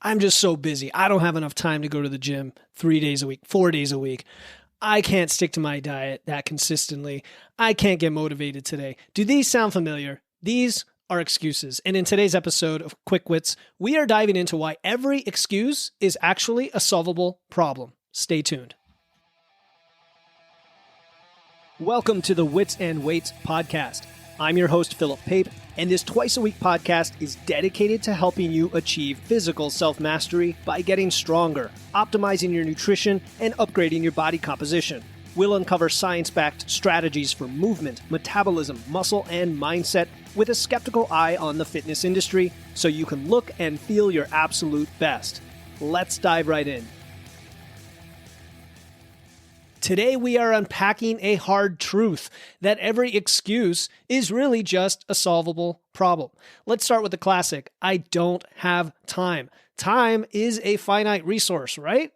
I'm just so busy. I don't have enough time to go to the gym 3 days a week, 4 days a week. I can't stick to my diet that consistently. I can't get motivated today. Do these sound familiar? These are excuses. And in today's episode of Quick Wits, we are diving into why every excuse is actually a solvable problem. Stay tuned. Welcome to the Wits and Weights podcast. I'm your host, Philip Pape, and this twice-a-week podcast is dedicated to helping you achieve physical self-mastery by getting stronger, optimizing your nutrition, and upgrading your body composition. We'll uncover science-backed strategies for movement, metabolism, muscle, and mindset with a skeptical eye on the fitness industry so you can look and feel your absolute best. Let's dive right in. Today, we are unpacking a hard truth that every excuse is really just a solvable problem. Let's start with the classic, I don't have time. Time is a finite resource, right?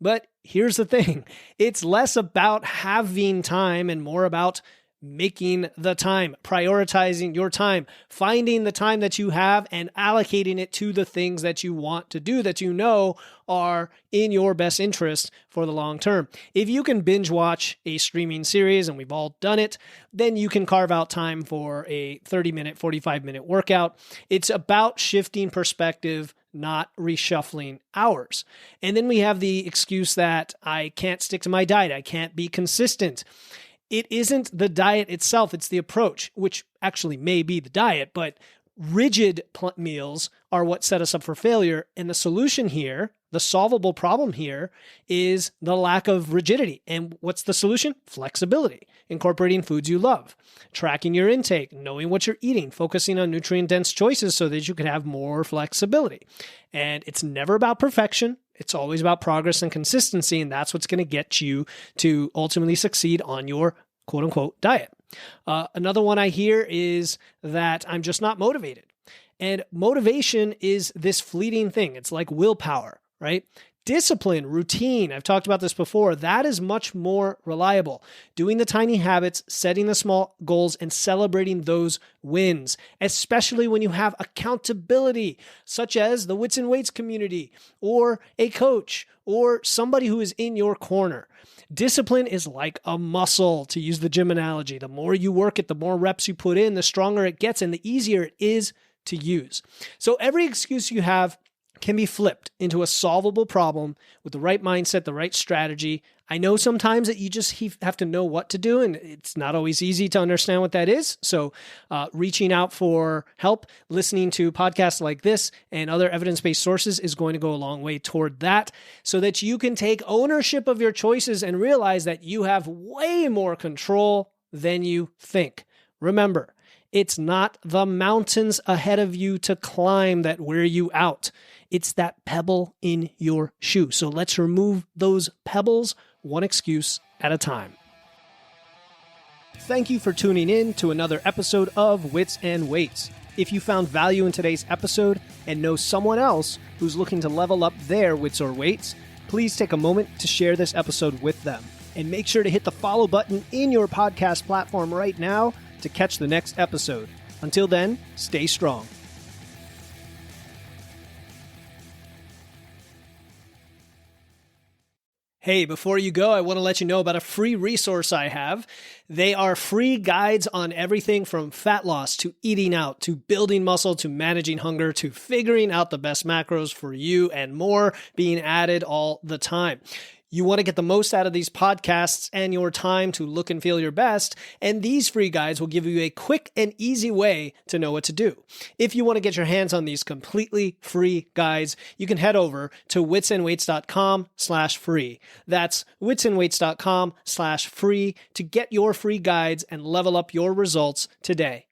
But here's the thing, it's less about having time and more about making the time, prioritizing your time, finding the time that you have and allocating it to the things that you want to do that you know are in your best interest for the long term. If you can binge watch a streaming series, and we've all done it, then you can carve out time for a 30-minute, 45-minute workout. It's about shifting perspective, not reshuffling hours. And then we have the excuse that I can't stick to my diet, I can't be consistent. It isn't the diet itself, it's the approach, which actually may be the diet, but rigid meals are what set us up for failure. And the solution here, the solvable problem here, is the lack of rigidity. And what's the solution? Flexibility. Incorporating foods you love, tracking your intake, knowing what you're eating, focusing on nutrient-dense choices so that you can have more flexibility. And it's never about perfection. It's always about progress and consistency, and that's what's going to get you to ultimately succeed on your quote-unquote diet. Another one I hear is that I'm just not motivated. And motivation is this fleeting thing. It's like willpower, right? Discipline, routine, I've talked about this before, that is much more reliable. Doing the tiny habits, setting the small goals, and celebrating those wins, especially when you have accountability, such as the Wits and Weights community, or a coach, or somebody who is in your corner. Discipline is like a muscle, to use the gym analogy. The more you work it, the more reps you put in, the stronger it gets, and the easier it is to use. So every excuse you have can be flipped into a solvable problem with the right mindset, the right strategy. I know sometimes that you just have to know what to do, and it's not always easy to understand what that is. So reaching out for help, listening to podcasts like this and other evidence-based sources is going to go a long way toward that so that you can take ownership of your choices and realize that you have way more control than you think. Remember, it's not the mountains ahead of you to climb that wear you out. It's that pebble in your shoe. So let's remove those pebbles one excuse at a time. Thank you for tuning in to another episode of Wits and Weights. If you found value in today's episode and know someone else who's looking to level up their wits or weights, please take a moment to share this episode with them. And make sure to hit the follow button in your podcast platform right now to catch the next episode. Until then, stay strong. Hey, before you go, I want to let you know about a free resource I have. They are free guides on everything from fat loss to eating out to building muscle to managing hunger to figuring out the best macros for you and more being added all the time. You want to get the most out of these podcasts and your time to look and feel your best, and these free guides will give you a quick and easy way to know what to do. If you want to get your hands on these completely free guides, you can head over to witsandweights.com/free. That's witsandweights.com/free to get your free guides and level up your results today.